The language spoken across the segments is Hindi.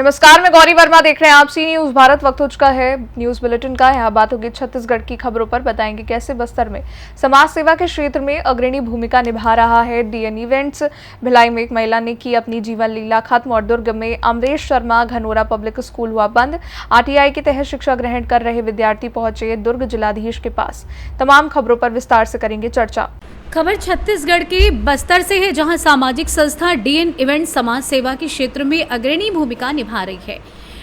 नमस्कार, मैं गौरी वर्मा, देख रहे हैं आप सी न्यूज भारत। वक्त हो चुका है न्यूज बुलेटिन का। यहाँ बात होगी छत्तीसगढ़ की खबरों पर। बताएंगे कैसे बस्तर में समाज सेवा के क्षेत्र में अग्रणी भूमिका निभा रहा है डीएन इवेंट्स। भिलाई में एक महिला ने की अपनी जीवन लीला खत्म और दुर्ग में अमरेश शर्मा घनोरा पब्लिक स्कूल हुआ बंद। आरटीआई के तहत शिक्षा ग्रहण कर रहे विद्यार्थी पहुंचे दुर्ग जिलाधीश के पास। तमाम खबरों पर विस्तार से करेंगे चर्चा। खबर छत्तीसगढ़ के बस्तर से है, जहां सामाजिक संस्था डीएन इवेंट समाज सेवा के क्षेत्र में अग्रणी भूमिका निभा रही है।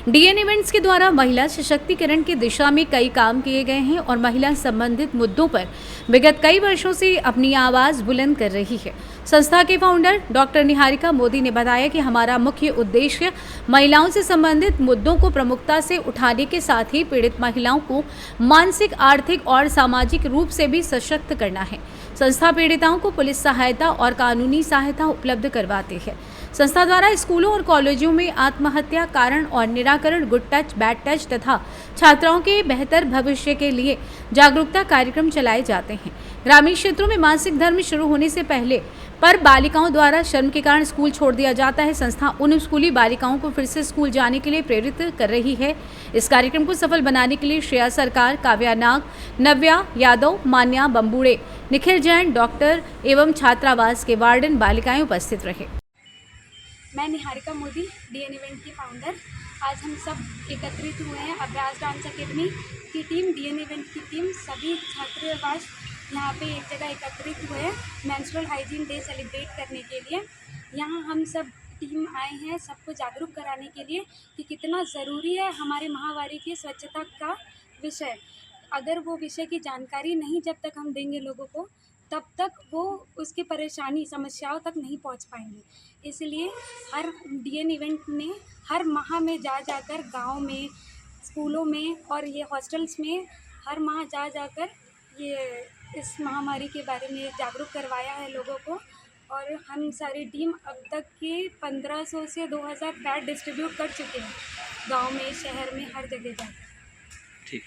डीएन इवेंट्स के द्वारा महिला सशक्तिकरण की दिशा में कई काम किए गए हैं और महिला संबंधित मुद्दों पर विगत कई वर्षों से अपनी आवाज बुलंद कर रही है। संस्था के फाउंडर डॉक्टर निहारिका मोदी ने बताया कि हमारा मुख्य उद्देश्य महिलाओं से संबंधित मुद्दों को प्रमुखता से उठाने के साथ ही पीड़ित महिलाओं को मानसिक, आर्थिक और सामाजिक रूप से भी सशक्त करना है। संस्था पीड़िताओं को पुलिस सहायता और कानूनी सहायता उपलब्ध करवाती है। संस्था द्वारा स्कूलों और कॉलेजों में आत्महत्या कारण और निराकरण, गुड टच, बैड टच तथा छात्राओं के बेहतर भविष्य के लिए जागरूकता कार्यक्रम चलाए जाते हैं। ग्रामीण क्षेत्रों में मासिक धर्म शुरू होने से पहले पर बालिकाओं द्वारा शर्म के कारण स्कूल छोड़ दिया जाता है। संस्था उन स्कूली बालिकाओं को फिर से स्कूल जाने के लिए प्रेरित कर रही है। इस कार्यक्रम को सफल बनाने के लिए श्रेया सरकार, काव्या नाग, नव्या यादव, मान्या बम्बूड़े, निखिल जैन, डॉक्टर एवं छात्रावास के वार्डन बालिकाएं उपस्थित रहे। मैं निहारिका मोदी, डीएन इवेंट की फाउंडर। आज हम सब एकत्रित हुए हैं। अभ्यास डांस अकेडमी की टीम, डीएन इवेंट की टीम, सभी छात्रावास यहाँ पे एक जगह एकत्रित हुए हैं मेंस्ट्रुअल हाइजीन डे सेलिब्रेट करने के लिए। यहाँ हम सब टीम आए हैं सबको जागरूक कराने के लिए कि कितना ज़रूरी है हमारे माहवारी की स्वच्छता का विषय। अगर वो विषय की जानकारी नहीं जब तक हम देंगे लोगों को, तब तक वो उसकी परेशानी, समस्याओं तक नहीं पहुंच पाएंगे। इसलिए हर डीएन इवेंट ने हर माह में जाकर गांव में, स्कूलों में और ये हॉस्टल्स में हर माह जाकर ये इस महामारी के बारे में जागरूक करवाया है लोगों को। और हम सारी टीम अब तक के 1500 से 2000 पैड डिस्ट्रीब्यूट कर चुके हैं गाँव में, शहर में, हर जगह जाकर। ठीक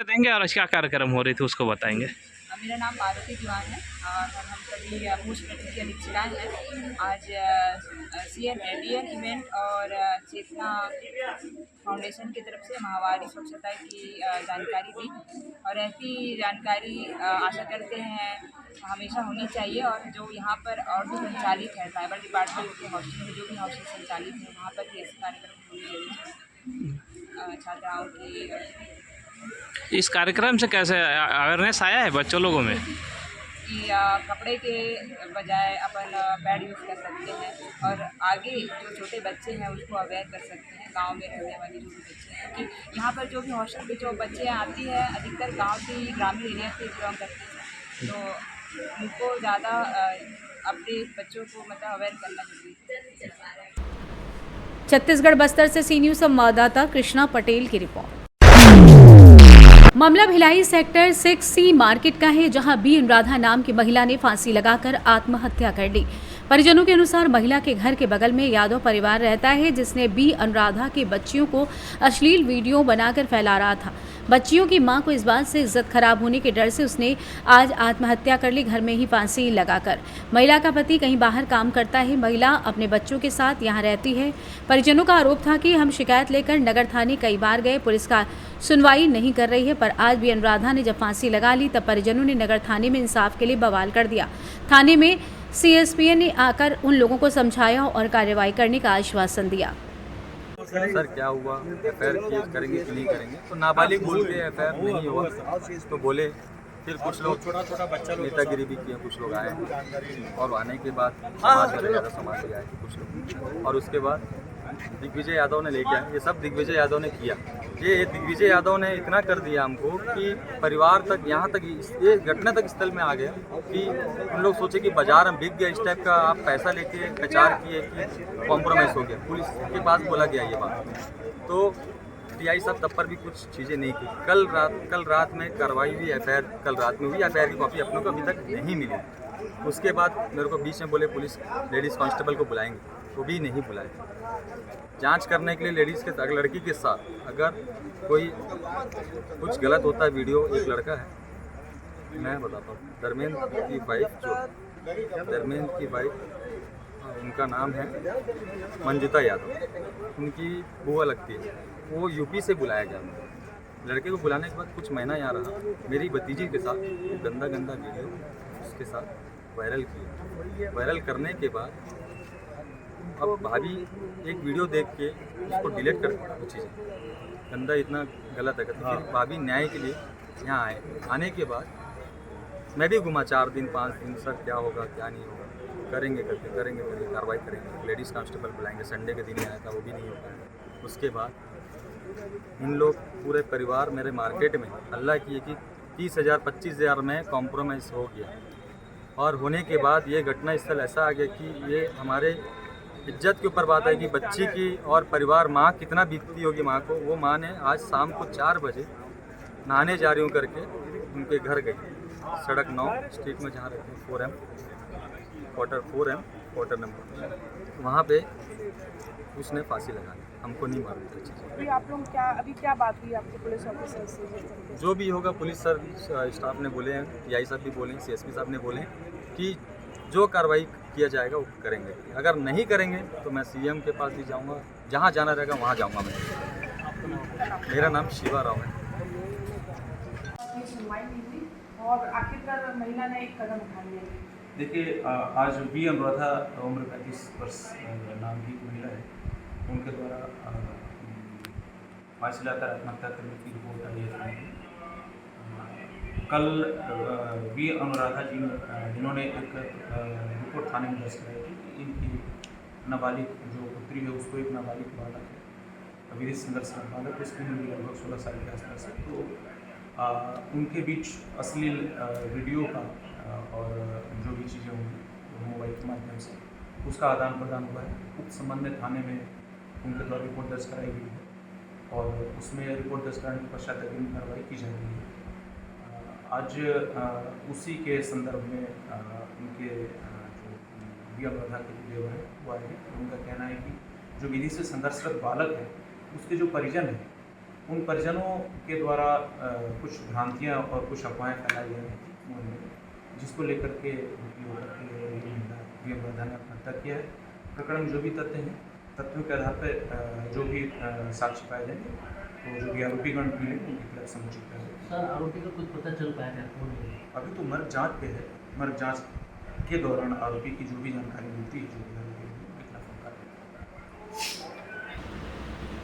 है, देंगे और क्या कार्यक्रम हो रही थी उसको बताएंगे। मेरा नाम मारुति दीवान है और हम सभी पूछ प्रतिक्रिया निरीक्षिकाएँ हैं। आज डीएन इवेंट और चेतना फाउंडेशन की तरफ से माहवारी स्वच्छता की जानकारी दी और ऐसी जानकारी आशा करते हैं हमेशा होनी चाहिए। और जो यहाँ पर और भी संचालित है, साइबर डिपार्टमेंट के हॉस्टल में जो भी हॉस्टल संचालित है, वहाँ पर भी ऐसे कार्यक्रम होने चाहिए छात्राओं की। इस कार्यक्रम से कैसे अवेयरनेस आया है बच्चों लोगों में कि कपड़े के बजाय अपन पैड यूज़ कर सकते हैं और आगे जो छोटे बच्चे हैं उसको अवेयर कर सकते हैं, गांव में रहने वाले जो भी बच्चे हैं। क्योंकि यहाँ पर जो भी हॉस्टल पे जो बच्चे आती हैं अधिकतर गांव से, ग्रामीण एरिया से बिलोंग करते हैं, तो उनको ज़्यादा अपने बच्चों को मतलब अवेयर करना जरूरी है। छत्तीसगढ़ बस्तर से सी न्यूज संवाददाता कृष्णा पटेल की रिपोर्ट। मामला भिलाई सेक्टर 6C मार्केट का है, जहां बी अनुराधा नाम की महिला ने फांसी लगाकर आत्महत्या कर ली। परिजनों के अनुसार महिला के घर के बगल में यादव परिवार रहता है, जिसने बी अनुराधा के बच्चियों को अश्लील वीडियो बनाकर फैला रहा था। बच्चियों की मां को इस बात से इज्जत खराब होने के डर से उसने आज आत्महत्या कर ली, घर में ही फांसी लगाकर। महिला का पति कहीं बाहर काम करता है, महिला अपने बच्चों के साथ यहाँ रहती है। परिजनों का आरोप था कि हम शिकायत लेकर नगर थाने कई बार गए, पुलिस का सुनवाई नहीं कर रही है, पर आज भी अनुराधा ने जब फांसी लगा ली तब परिजनों ने नगर थाने में इंसाफ के लिए बवाल कर दिया। थाने में सीएसपी ने आकर उन लोगों को समझाया और कार्रवाई करने का आश्वासन दिया। सर क्या हुआ, एफआईआर करेंगे कि नहीं करेंगे? तो नाबालिग बोल के एफआईआर नहीं हुआ तो बोले। फिर कुछ लोग छोटा बच्चा नेतागिरी भी किया, कुछ लोग आए और आने के बाद समाज से आए कुछ लोग, और उसके बाद दिग्विजय यादव ने लेके आए। ये सब दिग्विजय यादव ने किया। ये दिग्विजय यादव ने इतना कर दिया हमको कि परिवार तक, यहाँ तक, ये घटना तक स्थल में आ गया कि उन लोग सोचे कि बाजार में बिक गया इस टाइप का। आप पैसा लेके प्रचार किए कि कॉम्प्रोमाइज़ हो गया, पुलिस के पास बोला गया ये बात। तो टीआई साहब तब पर भी कुछ चीज़ें नहीं की। कल रात में कार्रवाई हुई, एफआईआर कल रात में हुई। एफआईआर की कॉपी अपनों को अभी तक नहीं मिली। उसके बाद मेरे को बीच में बोले पुलिस लेडीज़ कांस्टेबल को बुलाएंगे, वो भी नहीं बुलाए। जांच करने के लिए लेडीज़ के लड़की के साथ अगर कोई कुछ गलत होता है, वीडियो, एक लड़का है, मैं बताता हूँ, धर्मेंद्र की वाइफ उनका नाम है मंजिता यादव, उनकी बुआ लगती है। वो यूपी से बुलाया गया। लड़के को बुलाने के बाद कुछ महीना यहाँ रहा, मेरी भतीजी के साथ गंदा वीडियो उसके साथ वायरल किया। वायरल करने के बाद अब भाभी एक वीडियो देख के उसको डिलीट कर वो चीज़ें गंदा इतना गलत है। फिर भाभी न्याय के लिए यहाँ आए। आने के बाद मैं भी घुमा 4 दिन 5 दिन, सर क्या होगा क्या नहीं होगा, करेंगे कार्रवाई करेंगे। लेडीज़ कांस्टेबल बुलाएंगे। संडे के दिन आया था, वो भी नहीं हो पाया। उसके बाद इन लोग पूरे परिवार मेरे मार्केट में अल्लाह की कि 30,000 25,000 में कॉम्प्रोमाइज़ हो गया। और होने के बाद ये घटना स्थल ऐसा आ गया कि ये हमारे इज्जत के ऊपर बात है कि बच्ची की और परिवार माँ कितना बीतती होगी माँ को। वो माँ ने आज शाम को 4 बजे नहाने जा रही हूँ करके उनके घर गई। सड़क 9 स्ट्रीट में जहाँ रहते हैं 4M क्वार्टर नंबर, वहाँ पे उसने फांसी लगा ली। हमको नहीं मालूम था चीज़। अभी आप लोग क्या बात हुई आपके पुलिस ऑफिसर से? जो भी होगा पुलिस सर स्टाफ ने बोले हैं, टीआई साहब भी बोले हैं, CSP साहब ने बोले हैं कि जो कार्रवाई किया जाएगा वो करेंगे। अगर नहीं करेंगे तो मैं CM के पास भी जाऊंगा, जहां जाना रहेगा वहां जाऊंगा मैं। मेरा नाम शिवा राव है। सुनवाई नहीं हुई और आखिरकार महिला ने एक कदम उठा लिया। देखिए, आज बी अनुराधा उम्र 35 वर्ष नाम की महिला है, उनके द्वारा फांसी लगाकर आत्महत्या करने की रिपोर्ट आई है। कल बी अनुराधा जी जिन्होंने एक रिपोर्ट थाने में दर्ज कराई थी कि इनकी नाबालिग जो पुत्री है उसको एक नाबालिग बालक है, विदेश संघर्ष बालक, उसकी उम्र लगभग 16 साल के आसपास है। तो उनके बीच अश्लील वीडियो का और जो भी चीज़ें होंगी मोबाइल के माध्यम से उसका आदान प्रदान हुआ है। उस संबंध में थाने में उनके द्वारा रिपोर्ट दर्ज कराई गई है और उसमें रिपोर्ट दर्ज कराने के पश्चात अग्रिम कार्रवाई की जा रही है। आज उसी के संदर्भ में उनके जो बी अनुराधा के देवर है वो आए हैं। उनका कहना है कि जो विधि से संघर्षरत बालक है उसके जो परिजन हैं उन परिजनों के द्वारा कुछ भ्रांतियाँ और कुछ अफवाहें फैलाई गई थी, जिसको लेकर के बी अनुराधा ने आत्महत्या किया है। प्रकरण में जो भी तथ्य हैं, तथ्यों के आधार पर जो भी साक्ष्य पाए जाएंगे तो जो भी आरोपीगण मिले उनके खिलाफ समुचित कार्रवाई। सर, आरोपी का कुछ पता चल पाया है? अभी तो मर्ग जांच पे है। मर्ग जांच के दौरान आरोपी की जो भी जानकारी मिलती है, जो भी आरोपी उनके खिलाफ कार्रवाई।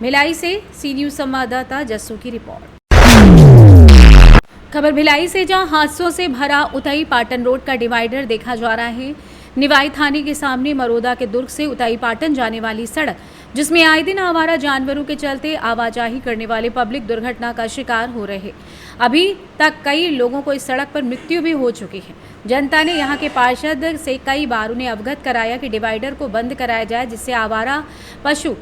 भिलाई से सी न्यूज संवाददाता जस्सू की रिपोर्ट। खबर भिलाई से, जहां हादसों से भरा उतई पाटन रोड का डिवाइडर देखा जा रहा है। निवाई थाने के सामने मरोदा के दुर्ग से उतई पाटन जाने वाली सड़क, जिसमें आए दिन आवारा जानवरों के चलते आवाजाही करने वाले पब्लिक दुर्घटना का शिकार हो रहे। अभी तक कई लोगों को इस सड़क पर मृत्यु भी हो चुकी है। जनता ने यहां के पार्षद से कई बार उन्हें अवगत कराया कि डिवाइडर को बंद कराया जाए, जिससे आवारा पशु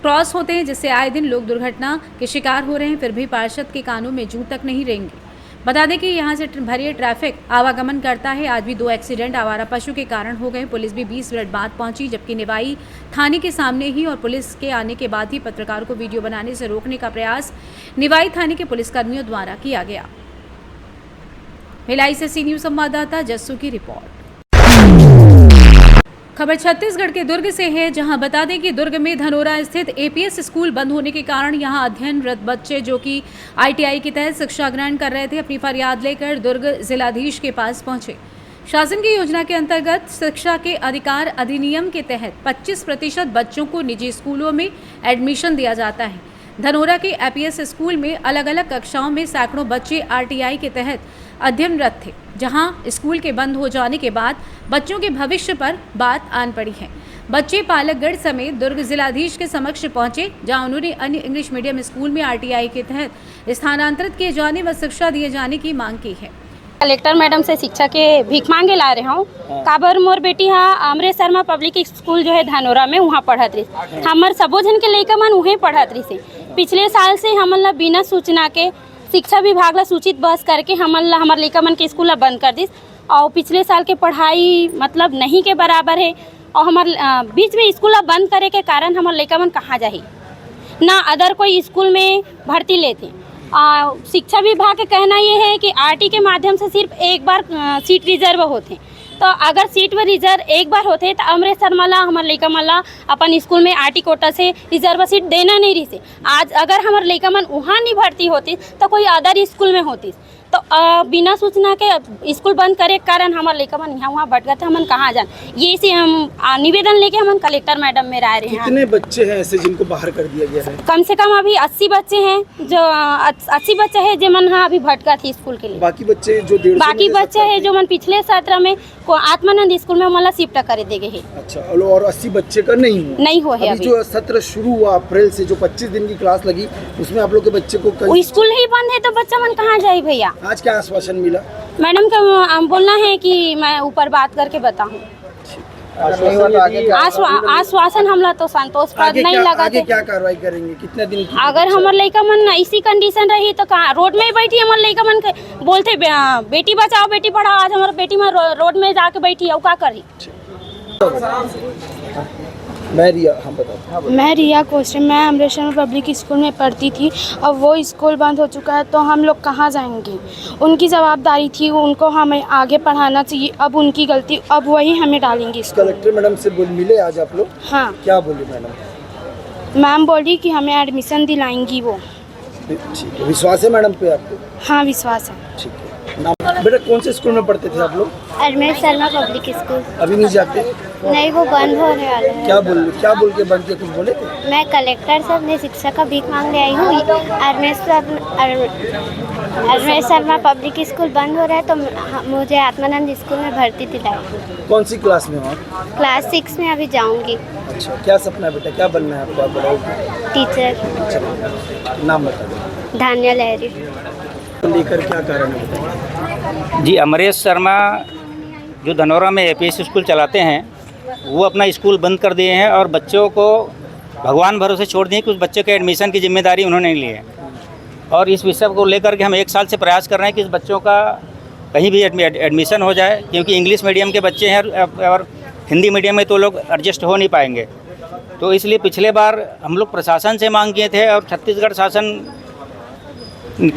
क्रॉस होते हैं, जिससे आए दिन लोग दुर्घटना के शिकार हो रहे हैं। फिर भी पार्षद के कानों में जूं तक नहीं रहेंगे। बता दें कि यहां से भरी ट्रैफिक आवागमन करता है। आज भी 2 एक्सीडेंट आवारा पशु के कारण हो गए। पुलिस भी 20 मिनट बाद पहुंची, जबकि निवाई थाने के सामने ही और पुलिस के आने के बाद ही पत्रकारों को वीडियो बनाने से रोकने का प्रयास निवाई थाने के पुलिसकर्मियों द्वारा किया गया। भिलाई से सी न्यूज संवाददाता जस्सू की रिपोर्ट। खबर छत्तीसगढ़ के दुर्ग से है, जहां बता दें कि दुर्ग में धनोरा स्थित APS स्कूल बंद होने के कारण यहां अध्ययनरत बच्चे जो कि ITI के तहत शिक्षा ग्रहण कर रहे थे, अपनी फरियाद लेकर दुर्ग जिलाधीश के पास पहुंचे। शासन की योजना के अंतर्गत शिक्षा के अधिकार अधिनियम के तहत 25% बच्चों को निजी स्कूलों में एडमिशन दिया जाता है। धनोरा के APS स्कूल में अलग अलग कक्षाओं में सैकड़ों बच्चे RTI के तहत अध्ययनरत थे, जहां स्कूल के बंद हो जाने के बाद बच्चों के भविष्य पर बात आन पड़ी है। बच्चे पालकगढ़ समेत दुर्ग जिलाधीश के समक्ष पहुंचे, जहां उन्होंने अन्य इंग्लिश मीडियम स्कूल में RTI के तहत स्थानांतरित किए जाने व शिक्षा दिए जाने की मांग की है। कलेक्टर मैडम से शिक्षा के भीख मांगे ला रहे हूँ। काबर मोर बेटी हाँ अमृत शर्मा पब्लिक स्कूल जो है धनोरा में वहाँ पढ़त रही। हमार सबो जन के लइका मन वहीं पढ़त रही से। पिछले साल से हमन ला बिना सूचना के शिक्षा विभाग ला सूचित बहस करके हमन ला हमार लइका मन के स्कूल ला बंद कर दिस और पिछले साल के पढ़ाई मतलब नहीं के बराबर है और हमार बीच में स्कूल ला बंद करे के कारण हमार लइका मन कहाँ जाही ना अदर कोई स्कूल में भर्ती लेते। शिक्षा विभाग का कहना ये है कि RT के माध्यम से सिर्फ एक बार सीट रिजर्व होते, तो अगर सीट में रिजर्व एक बार होते तो अमृतसर मला हमारे लड़का मला अपन स्कूल में आरटी कोटा से रिजर्व सीट देना नहीं रही से। आज अगर हमारे लड़का मन वहाँ नहीं भर्ती होती तो कोई अदर स्कूल में होती। तो बिना सूचना के स्कूल बंद करे के कारण हमारे लड़का मन यहाँ वहाँ भटका थे, हमन कहाँ जान। ये से हम निवेदन लेके हम कलेक्टर मैडम में रह रहे हैं। कितने बच्चे हैं ऐसे जिनको बाहर कर दिया गया है? कम से कम अभी 80 बच्चे हैं, जो 80 बच्चे हैं जो मन हाँ अभी भटका थी स्कूल के लिए। बाकी बच्चे जो 150 बाकी बच्चे हैं जो मन पिछले सत्र में को आत्मानंद स्कूल में मतलब शिफ्ट करे देगे है। अच्छा, और 80 बच्चे का नहीं हो है अभी। जो सत्र शुरू हुआ अप्रैल से, जो 25 दिन की क्लास लगी, उसमें आप लोग के बच्चे को स्कूल ही बंद है तो बच्चा मन कहाँ जाए भैया? आज क्या आश्वासन मिला? मैडम का बोलना है कि मैं ऊपर बात करके बताऊँ। आश्वासन हमला तो संतोषप्रद नहीं लगा। आगे क्या कार्रवाई करेंगे? कितने दिन की? अगर हमारे लड़का मन इसी कंडीशन रही तो कहाँ रोड में ही बैठी हमारे लड़का मन बोलते बेटी बचाओ बेटी पढ़ाओ, आज हमारे बेटी में रोड में जाके बैठी है, क्या करी? मैं रिया कोस्टे, मैं अमृतसर पब्लिक स्कूल में पढ़ती थी। अब वो स्कूल बंद हो चुका है तो हम लोग कहाँ जाएंगे? उनकी जवाबदारी थी, उनको हमें आगे पढ़ाना चाहिए। अब उनकी गलती, अब वही हमें डालेंगे। कलेक्टर मैडम से मिले आज आप लोग? हाँ। क्या बोले मैडम? मैम बोली कि हमें एडमिशन दिलाएंगी वो। ठीक है, विश्वास है मैडम पे आपको? हाँ विश्वास है। ठीक है। बेटा कौन से स्कूल में पढ़ते थे आप लोग? Amritsar public school. अभी नहीं जाते? नहीं, वो बंद होने वाला है। क्या बोल के बंद किया, कुछ बोले थे? मैं कलेक्टर से अपने शिक्षा का भीख मांगने आई हूँ। अमृतसर पब्लिक स्कूल बंद हो रहा है तो मुझे आत्मानंद स्कूल में भर्ती दिलाई। कौन सी क्लास में हो आप? क्लास 6 में अभी जाऊँगी। अच्छा, क्या सपना है बेटा, क्या बनना है आपको? बड़ा होकर टीचर। नाम बता दो। धान्या लहरी। लेकर क्या कारण है बताइए? जी, अमरेश शर्मा जो धनौरा में एपीएस स्कूल चलाते हैं, वो अपना स्कूल बंद कर दिए हैं और बच्चों को भगवान भरोसे छोड़ दिए। कुछ बच्चों के एडमिशन की जिम्मेदारी उन्होंने ली है और इस विषय को लेकर के हम 1 साल से प्रयास कर रहे हैं कि इस बच्चों का कहीं भी एडमिशन हो जाए, क्योंकि इंग्लिश मीडियम के बच्चे हैं और हिंदी मीडियम में तो लोग एडजस्ट हो नहीं पाएंगे। तो इसलिए पिछले बार हम लोग प्रशासन से मांग किए थे और छत्तीसगढ़ शासन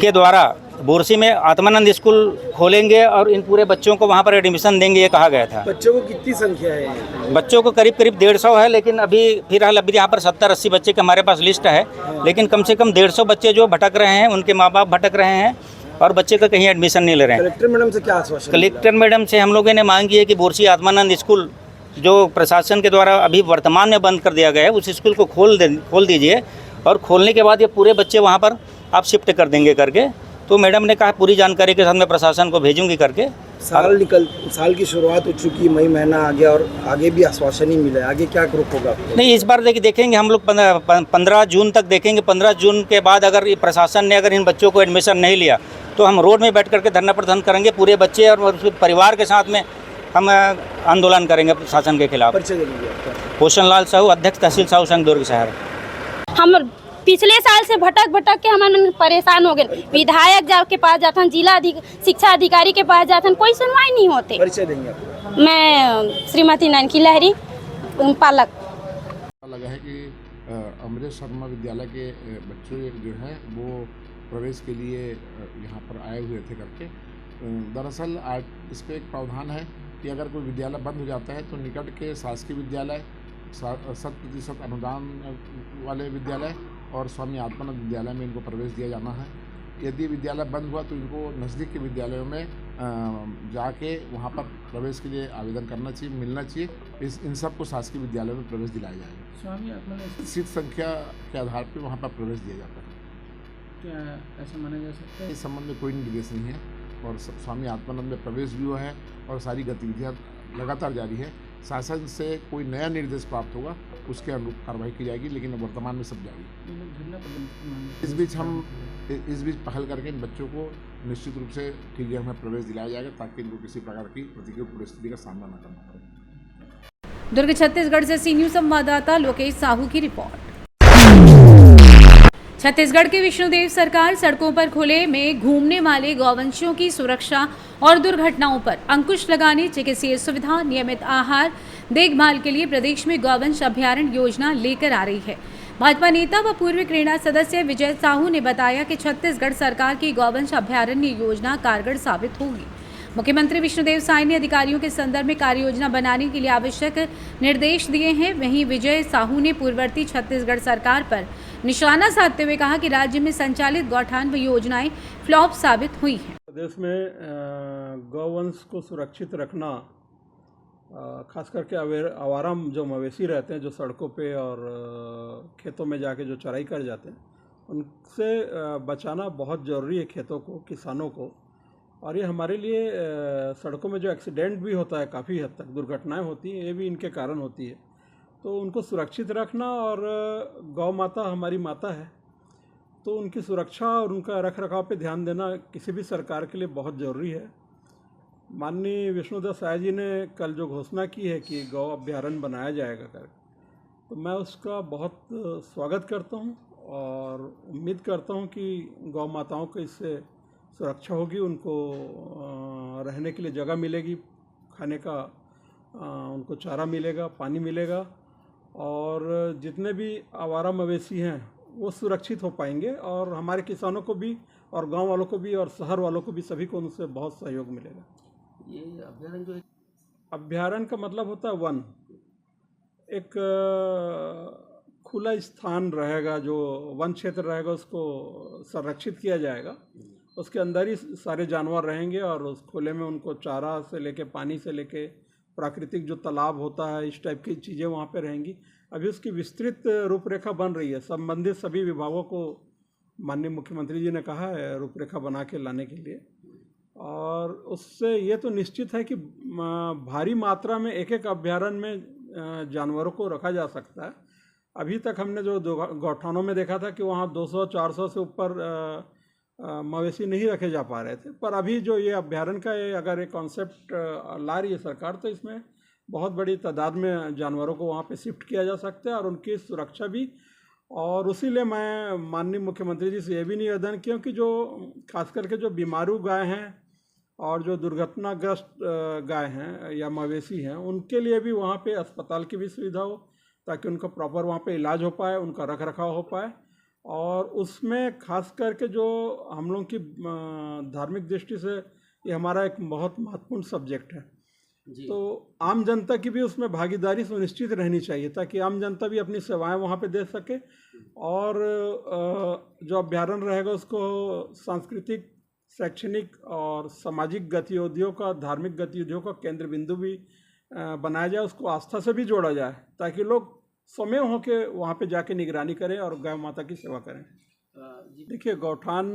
के द्वारा बोरसी में आत्मानंद स्कूल खोलेंगे और इन पूरे बच्चों को वहाँ पर एडमिशन देंगे, ये कहा गया था। बच्चों को कितनी संख्या है? बच्चों को करीब 150 है, लेकिन अभी फिलहाल यहाँ पर 70-80 बच्चे की हमारे पास लिस्ट है। लेकिन कम से कम 150 बच्चे जो भटक रहे हैं, उनके माँ बाप भटक रहे हैं और बच्चे का कहीं एडमिशन नहीं ले रहे हैं। कलेक्टर मैडम से क्या आश्वासन? कलेक्टर मैडम से हम लोगों ने मांग की है कि बोरसी आत्मानंद स्कूल जो प्रशासन के द्वारा अभी वर्तमान में बंद कर दिया गया है, उस स्कूल को खोल दीजिए और खोलने के बाद ये पूरे बच्चे वहाँ पर आप शिफ्ट कर देंगे करके। तो मैडम ने कहा पूरी जानकारी के साथ मैं प्रशासन को भेजूंगी करके। साल की शुरुआत हो चुकी, मई महीना आ गया और आगे भी आश्वासन ही मिला है, आगे क्या ग्रुप होगा? नहीं, इस बार देखेंगे हम लोग 15 जून तक देखेंगे। 15 जून के बाद अगर प्रशासन ने अगर इन बच्चों को एडमिशन नहीं लिया तो हम रोड में बैठ करके धरना प्रदर्शन करेंगे। पूरे बच्चे और उसके परिवार के साथ में हम आंदोलन करेंगे शासन के खिलाफ। भूषण लाल साहू, अध्यक्ष तहसील साहू संघ दुर्ग शहर। हम पिछले साल से भटक के हम परेशान हो गए। विधायक के पास जाते हैं, जिला शिक्षा अधिकारी के पास जाते हैं, कोई सुनवाई नहीं होते। परिचय देंगे आपको? मैं श्रीमती ननकी लहरी, पालक। लगा है कि अमृत शर्मा विद्यालय के बच्चे जो हैं वो प्रवेश के लिए यहाँ पर आए हुए थे करके। दरअसल आज इस पर एक प्रावधान है कि अगर कोई विद्यालय बंद हो जाता है तो निकट के शासकीय विद्यालय, 100% अनुदान वाले विद्यालय और स्वामी आत्मानंद विद्यालय में इनको प्रवेश दिया जाना है। यदि विद्यालय बंद हुआ तो इनको नज़दीक के विद्यालयों में जाके वहाँ पर प्रवेश के लिए आवेदन करना चाहिए, मिलना चाहिए। इन सबको शासकीय विद्यालयों में प्रवेश दिलाया जाएगा। स्वामी आत्मानंद सीट संख्या के आधार पर वहाँ पर प्रवेश दिया जाता है। क्या ऐसा माना जा सकता है? इस संबंध में कोई निर्देश नहीं है और स्वामी आत्मानंद में प्रवेश भी हुआ है और सारी गतिविधियाँ लगातार जारी है। शासन से कोई नया निर्देश प्राप्त होगा उसके अनुरूप कार्रवाई की जाएगी, लेकिन वर्तमान में सब जारी है। इस बीच पहल करके इन बच्चों को निश्चित रूप से ठीक जगह में प्रवेश दिलाया जाएगा ताकि इनको किसी प्रकार की प्रतिकूल परिस्थिति का सामना न करना पड़े। दुर्ग छत्तीसगढ़ से सी न्यूज़ संवाददाता लोकेश साहू की रिपोर्ट। छत्तीसगढ़ के विष्णुदेव सरकार सड़कों पर खुले में घूमने वाले गौवंशियों की सुरक्षा और दुर्घटनाओं पर अंकुश लगाने, चिकित्सीय सुविधा, नियमित आहार देखभाल के लिए प्रदेश में गौवंश अभ्यारण्य योजना लेकर आ रही है। भाजपा नेता व पूर्व क्रीड़ा सदस्य विजय साहू ने बताया कि छत्तीसगढ़ सरकार की गौवंश अभ्यारण्य योजना कारगर साबित होगी। मुख्यमंत्री विष्णुदेव साय ने अधिकारियों के संदर्भ में कार्य योजना बनाने के लिए आवश्यक निर्देश दिए हैं। वहीं विजय साहू ने पूर्ववर्ती छत्तीसगढ़ सरकार पर निशाना साधते हुए कहा कि राज्य में संचालित गौठान व योजनाएं फ्लॉप साबित हुई हैं। प्रदेश में गौवंश को सुरक्षित रखना, खास करके आवारा जो मवेशी रहते हैं, जो सड़कों पे और खेतों में जाके जो चराई कर जाते हैं, उनसे बचाना बहुत ज़रूरी है खेतों को, किसानों को। और ये हमारे लिए सड़कों में जो एक्सीडेंट भी होता है, काफ़ी हद तक दुर्घटनाएं होती हैं, ये भी इनके कारण होती है। तो उनको सुरक्षित रखना, और गौ माता हमारी माता है, तो उनकी सुरक्षा और उनका रख रखाव पे ध्यान देना किसी भी सरकार के लिए बहुत ज़रूरी है। माननीय विष्णुदेव साय जी ने कल जो घोषणा की है कि गौ अभ्यारण्य बनाया जाएगा कर, तो मैं उसका बहुत स्वागत करता हूं और उम्मीद करता हूं कि गौ माताओं को इससे सुरक्षा होगी, उनको रहने के लिए जगह मिलेगी, खाने का उनको चारा मिलेगा, पानी मिलेगा, और जितने भी आवारा मवेशी हैं वो सुरक्षित हो पाएंगे, और हमारे किसानों को भी और गांव वालों को भी और शहर वालों को भी, सभी को उनसे बहुत सहयोग मिलेगा। ये अभ्यारण्य जो अभ्यारण्य का मतलब होता है वन, एक खुला स्थान रहेगा, जो वन क्षेत्र रहेगा उसको संरक्षित किया जाएगा, उसके अंदर ही सारे जानवर रहेंगे, और उस खुले में उनको चारा से लेके, पानी से लेके, प्राकृतिक जो तालाब होता है, इस टाइप की चीज़ें वहाँ पे रहेंगी। अभी उसकी विस्तृत रूपरेखा बन रही है, संबंधित सभी विभागों को माननीय मुख्यमंत्री जी ने कहा है रूपरेखा बना के लाने के लिए, और उससे ये तो निश्चित है कि भारी मात्रा में एक एक अभ्यारण्य में जानवरों को रखा जा सकता है। अभी तक हमने जो गौठानों में देखा था कि वहाँ 200-400 से ऊपर मवेशी नहीं रखे जा पा रहे थे, पर अभी जो ये अभ्यारण्य का अगर एक कॉन्सेप्ट ला रही है सरकार, तो इसमें बहुत बड़ी तादाद में जानवरों को वहाँ पे शिफ्ट किया जा सकता है, और उनकी सुरक्षा भी। और उसीलिए मैं माननीय मुख्यमंत्री जी से ये भी निवेदन किया कि जो खास करके जो बीमारू गाय हैं और जो दुर्घटनाग्रस्त गाय हैं या मवेशी हैं, उनके लिए भी वहाँ पे अस्पताल की भी सुविधा हो, ताकि उनका प्रॉपर वहाँ पे इलाज हो पाए, उनका रख रखाव हो पाए। और उसमें खास करके जो हम लोग की धार्मिक दृष्टि से ये हमारा एक बहुत महत्वपूर्ण सब्जेक्ट है, तो आम जनता की भी उसमें भागीदारी सुनिश्चित रहनी चाहिए, ताकि आम जनता भी अपनी सेवाएं वहाँ पे दे सके, और जो अभ्यारण्य रहेगा उसको सांस्कृतिक, शैक्षणिक और सामाजिक गतिविधियों का, धार्मिक गतिविधियों का केंद्र बिंदु भी बनाया जाए, उसको आस्था से भी जोड़ा जाए, ताकि लोग समय होके वहाँ पे जाके निगरानी करें और गाय माता की सेवा करें। देखिए, गौठान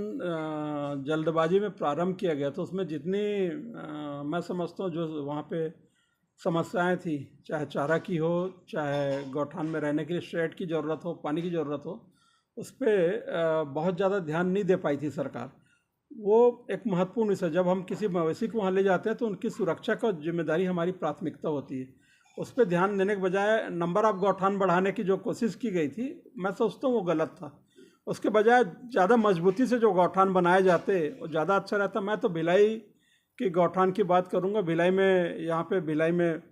जल्दबाजी में प्रारंभ किया गया, तो उसमें जितनी मैं समझता हूँ जो वहाँ पे समस्याएं थी, चाहे चारा की हो, चाहे गौठान में रहने के लिए शेड की ज़रूरत हो, पानी की ज़रूरत हो, उस पर बहुत ज़्यादा ध्यान नहीं दे पाई थी सरकार। वो एक महत्वपूर्ण विषय, जब हम किसी मवेशी को वहाँ ले जाते हैं तो उनकी सुरक्षा का जिम्मेदारी हमारी प्राथमिकता होती है। उस पर ध्यान देने के बजाय नंबर ऑफ गौठान बढ़ाने की जो कोशिश की गई थी, मैं सोचता हूँ वो गलत था। उसके बजाय ज़्यादा मजबूती से जो गौठान बनाए जाते वो ज़्यादा अच्छा रहता। मैं तो भिलाई की गौठान की बात करूँगा। भिलाई में, यहाँ पे भिलाई में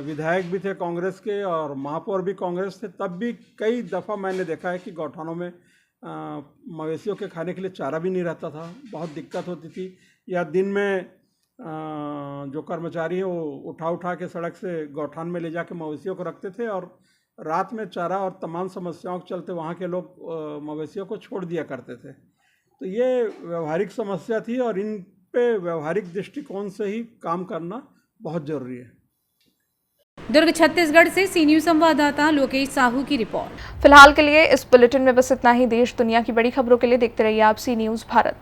विधायक भी थे कांग्रेस के और महापौर भी कांग्रेस थे, तब भी कई दफ़ा मैंने देखा है कि गौठानों में मवेशियों के खाने के लिए चारा भी नहीं रहता था, बहुत दिक्कत होती थी। या दिन में जो कर्मचारी हैं वो उठा के सड़क से गौठान में ले जाके मवेशियों को रखते थे, और रात में चारा और तमाम समस्याओं के चलते वहाँ के लोग मवेशियों को छोड़ दिया करते थे। तो ये व्यवहारिक समस्या थी, और इन पे व्यवहारिक दृष्टिकोण से ही काम करना बहुत ज़रूरी है। दुर्ग छत्तीसगढ़ से सी न्यूज़ संवाददाता लोकेश साहू की रिपोर्ट। फिलहाल के लिए इस बुलेटिन में बस इतना ही। देश दुनिया की बड़ी खबरों के लिए देखते रहिए आप सी न्यूज़ भारत।